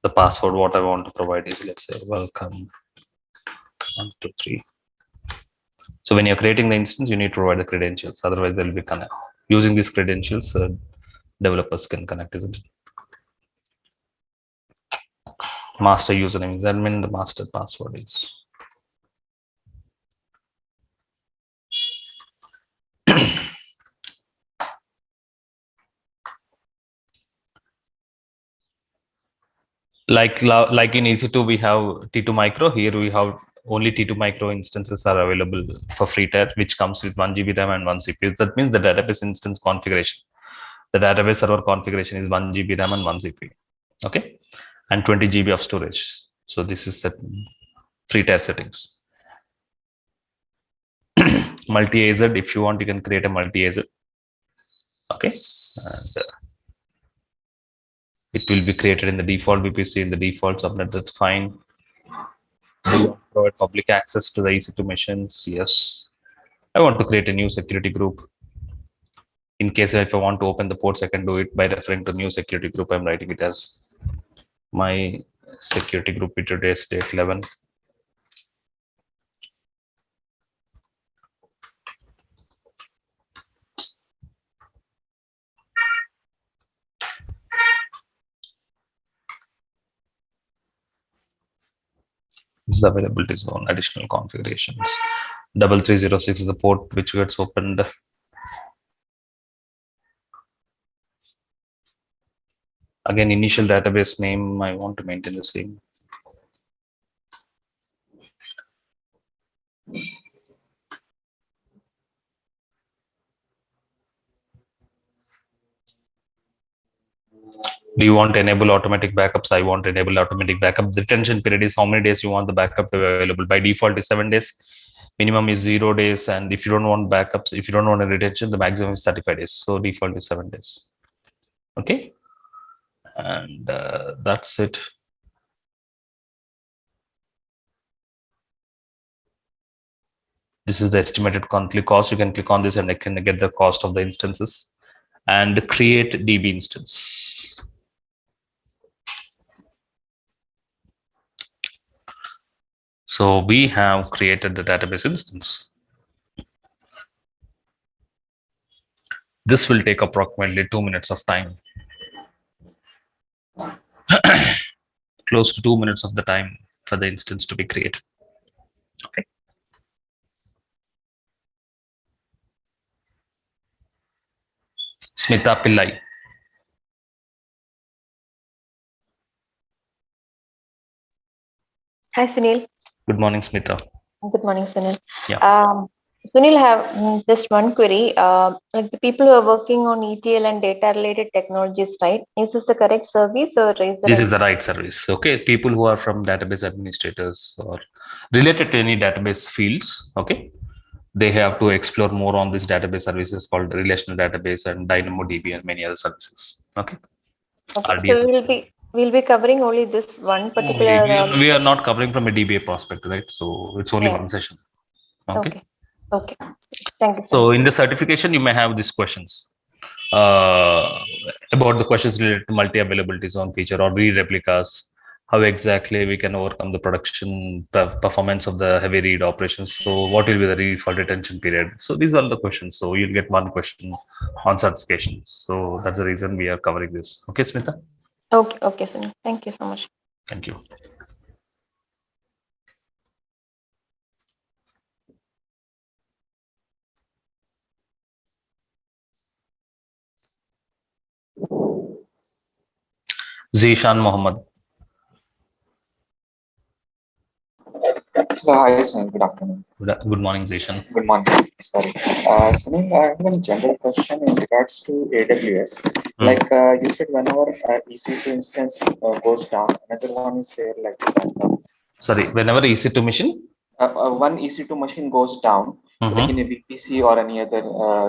The password what I want to provide is, let's say, welcome 1, 2, 3. So when you're creating the instance, you need to provide the credentials. Otherwise, they'll be using these credentials. Developers can connect, isn't it? Master username is admin. The master password is. Like in EC2, we have T2 Micro. Here we have only T2 Micro instances are available for free tier, which comes with 1 GB RAM and 1 CPU. That means the database instance configuration, the database server configuration is 1 GB RAM and 1 CPU. Okay, and 20 GB of storage. So this is the free tier settings. Multi-AZ, if you want, you can create a multi-AZ. Okay, and it will be created in the default VPC, in the default subnet. That's fine. Do you want to provide public access to the EC2 machines? Yes. I want to create a new security group. In case if I want to open the ports, I can do it by referring to new security group. I'm writing it as my security group with today's date 11. This is availability zone, additional configurations. 3306 is the port which gets opened. Again, initial database name, I want to maintain the same. Do you want to enable automatic backups? I want to enable automatic backup. The retention period is how many days you want the backup to be available. By default is 7 days. Minimum is 0 days. And if you don't want backups, if you don't want a retention, the maximum is 35 days. So default is 7 days. Okay. And that's it. This is the estimated monthly cost. You can click on this and I can get the cost of the instances and create DB instance. So we have created the database instance. This will take approximately 2 minutes of time. Close to 2 minutes of the time for the instance to be created. Okay. Smita Pillai. Hi, Sunil. Good morning, Smita. Good morning, Sunil. Yeah. Sunil, have just one query. Like the people who are working on ETL and data-related technologies, right? Is this the correct service or is this is the right service? Okay, people who are from database administrators or related to any database fields, okay, they have to explore more on this database services called relational database and DynamoDB and many other services. Okay. Okay. So we'll be covering only this one particular. We are not covering from a DBA perspective, right? So it's only one session. Okay. Okay. Thank you. So in the certification, you may have these questions about the questions related to multi-availability zone feature or read replicas, how exactly we can overcome the production performance of the heavy read operations. So what will be the default retention period? So these are the questions. So you'll get one question on certification. So that's the reason we are covering this. Okay, Smita? Okay, Sunil. Thank you so much. Thank you. Zishan Mohammed. Hi, Sunil. Good afternoon. Good morning, Zishan. Good morning. Sorry. Sunil, I have a general question in regards to AWS. Like you said, whenever EC2 instance goes down, another one is there like backup. Sorry, whenever EC2 machine? One EC2 machine goes down, like in a VPC or any other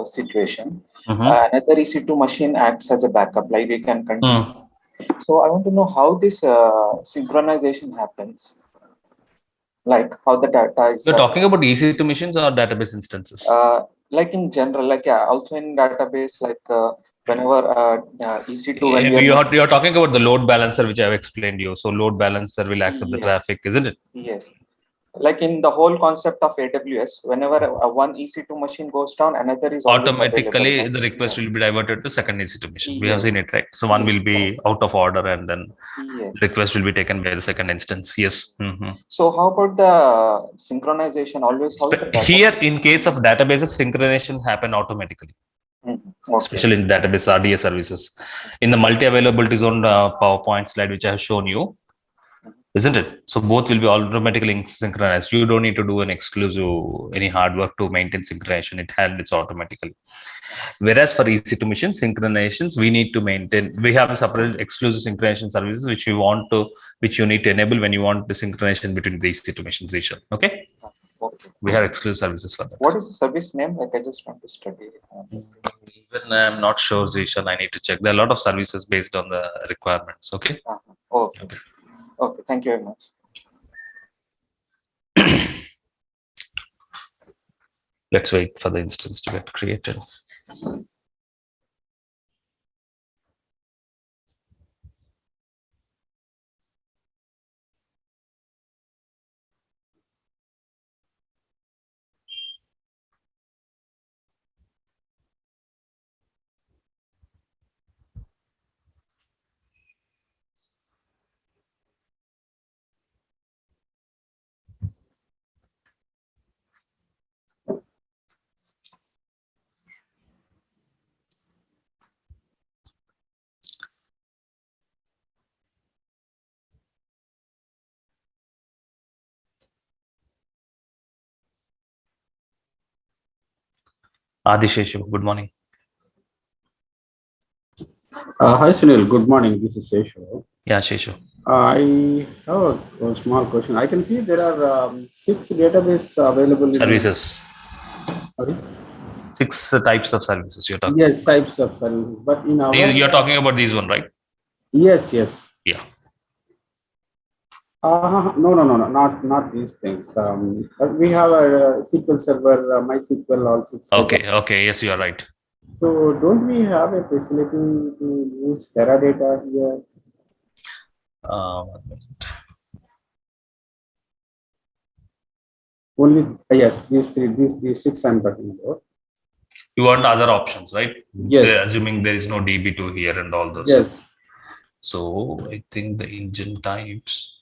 situation, another EC2 machine acts as a backup, like we can continue. So I want to know how this synchronization happens. Like how the data is. You're talking about EC2 machines or database instances? Like in general, like also in database, like whenever EC2 when we are You're talking about the load balancer, which I have explained you. So load balancer will accept the Yes. traffic, isn't it? Yes. Like in the whole concept of AWS, whenever one EC2 machine goes down, another is always Automatically available, the request will be diverted to second EC2 machine. We have Yes. seen it, right? So one Yes, will be out of order and then Yes. request will be taken by the second instance. Yes. So how about the synchronization? Always how the data? Here, in case of databases, synchronization happen automatically, Okay. especially in database RDS services. In the multi-availability zone PowerPoint slide, which I have shown you, isn't it? So both will be automatically synchronized. You don't need to do an exclusive any hard work to maintain synchronization. It handles automatically. Whereas for EC2 machine synchronizations, we need to maintain. We have a separate exclusive synchronization services which you need to enable when you want the synchronization between the EC2 machines. Okay. Okay. We have exclusive services for that. What is the service name? Like I just want to study. Even I'm not sure, Zishan. I need to check. There are a lot of services based on the requirements. Okay. Okay. Okay. Thank you very much. Let's wait for the instance to get created. Adisheshu, good morning. Hi Sunil, good morning. This is Seshu. Yeah, Sheshu. I have a small question. I can see there are 6 database available. Services. Sorry? 6 types of services you're talking. Yes, types of services. But in our You're talking about these one, right? Yes, yes. Yeah. No, not these things. We have a SQL server, MySQL, all 6. Okay. Yes, you are right. So don't we have a facility to use Teradata here? 1 minute. Only yes, these 6 I'm talking about. You want other options, right? Yes. Assuming there is no DB2 here and all those. Yes. So I think the engine types.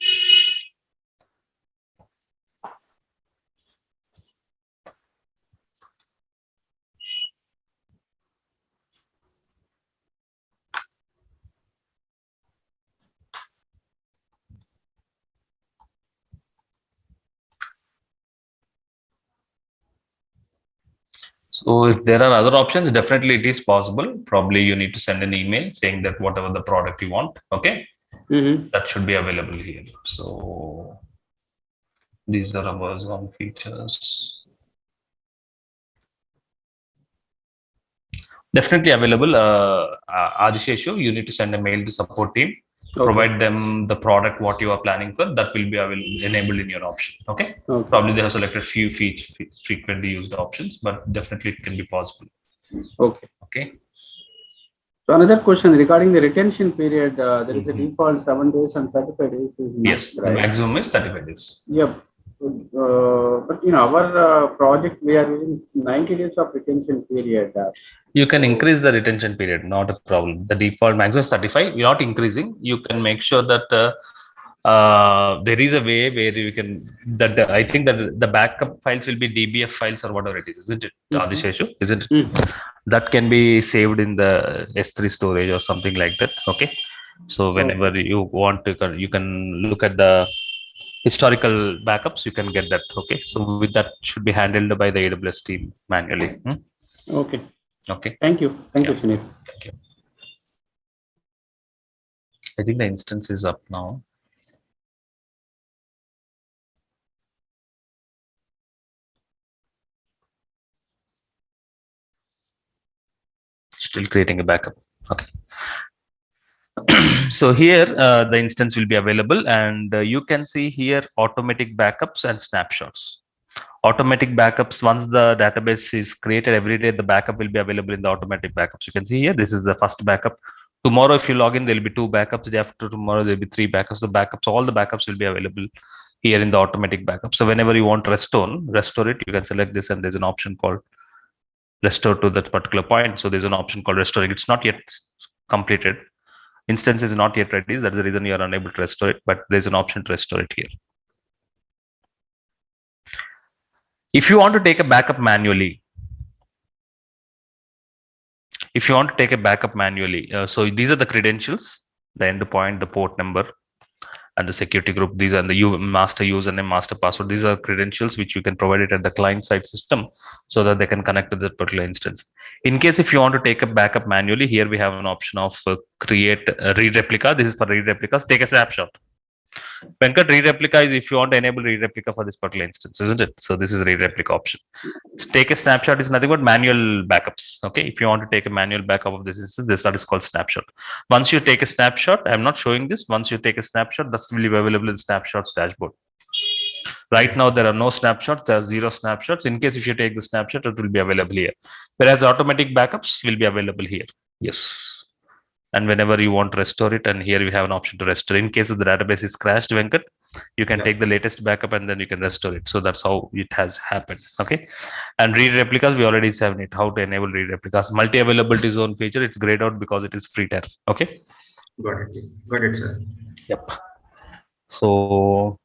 So if there are other options, definitely it is possible. Probably you need to send an email saying that whatever the product you want, okay, that should be available here. So these are Amazon features. Definitely available. Adisheshu, you need to send a mail to support team. Okay. Provide them the product what you are planning for. That will be enabled in your option. Okay. Okay. Probably they have selected few frequently used options, but definitely it can be possible. Okay. Okay. So another question regarding the retention period. There is a default 7 days and 35 days. Yes, right? The maximum is 35 days. Yep. But in our project, we are using 90 days of retention period. You can increase the retention period, not a problem. The default maximum is 35. You're not increasing. You can make sure that there is a way where you can I think that the backup files will be DBF files or whatever it is, isn't it? Adisheshu, isn't it? That can be saved in the S3 storage or something like that. Okay. So whenever you want to, you can look at the historical backups, you can get that. Okay. So with that should be handled by the AWS team manually. Okay. Okay. Thank you. Thank you, Sunil. Thank you. I think the instance is up now. Still creating a backup. Okay. So here the instance will be available, and you can see here automatic backups and snapshots. Automatic backups, once the database is created every day, the backup will be available in the automatic backups. You can see here, this is the first backup. Tomorrow, if you log in, there will be 2 backups. Day after tomorrow, there will be 3 backups. The backups, all the backups will be available here in the automatic backup. So whenever you want to restore it, you can select this, and there's an option called restore to that particular point. So there's an option called restoring. It's not yet completed. Instance is not yet ready. That's the reason you are unable to restore it, but there's an option to restore it here. If you want to take a backup manually, so these are the credentials, the endpoint, the port number, and the security group. These are the master username, master password. These are credentials which you can provide it at the client side system so that they can connect to that particular instance. In case if you want to take a backup manually, here we have an option of create a read replica. This is for read replicas. Take a snapshot. Venkat, read replica is if you want to enable read replica for this particular instance, isn't it? So this is read replica option. Take a snapshot is nothing but manual backups. Okay, if you want to take a manual backup of this instance, this is called snapshot. Once you take a snapshot, I'm not showing this. Once you take a snapshot, that's will be available in snapshots dashboard. Right now, there are no snapshots. There are 0 snapshots. In case if you take the snapshot, it will be available here. Whereas automatic backups will be available here. Yes. And whenever you want to restore it, and here you have an option to restore. In case of the database is crashed, Venkat, you can take the latest backup and then you can restore it. So that's how it has happened. Okay. And read replicas, we already said it, how to enable read replicas. Multi-availability zone feature, it's grayed out because it is free tier. Okay. Got it, sir. Yep. So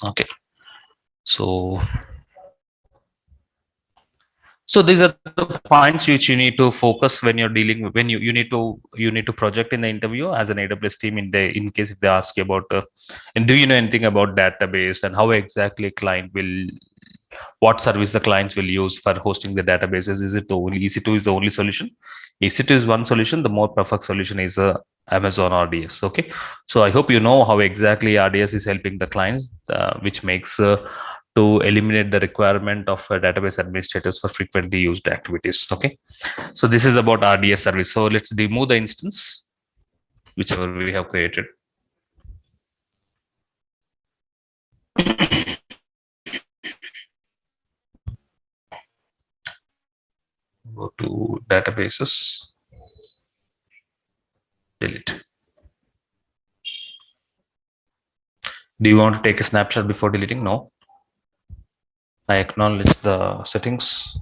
okay, so these are the points which you need to focus when you're dealing with, when you need to project in the interview as an AWS team. In case if they ask you about and do you know anything about database and how exactly client will, what service the clients will use for hosting the databases. Is it only EC2 is the only solution? EC2 is one solution. The more perfect solution is Amazon RDS. Okay, so I hope you know how exactly RDS is helping the clients, which makes to eliminate the requirement of database administrators for frequently used activities. Okay, so this is about RDS service. So let's remove the instance, whichever we have created. Go to databases, delete. Do you want to take a snapshot before deleting? No. I acknowledge the settings.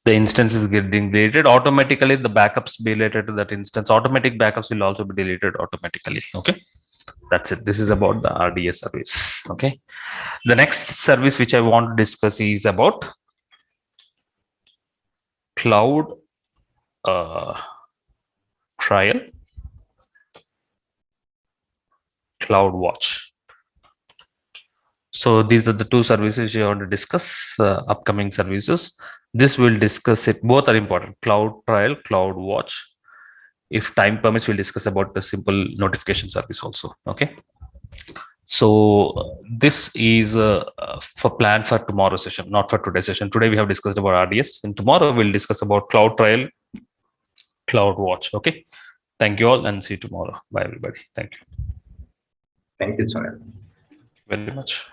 The instance is getting deleted automatically. The backups be related to that instance. Automatic backups will also be deleted automatically. Okay, that's it. This is about the RDS service. Okay, the next service which I want to discuss is about cloud trial, CloudWatch. So these are the 2 services you want to discuss, upcoming services. This will discuss it. Both are important. Cloud trial, CloudWatch. If time permits, we'll discuss about the simple notification service also. Okay. So this is for plan for tomorrow's session, not for today's session. Today we have discussed about RDS, and tomorrow we'll discuss about cloud trial, CloudWatch. Okay. Thank you all, and see you tomorrow. Bye, everybody. Thank you. Thank you, sir. Very much.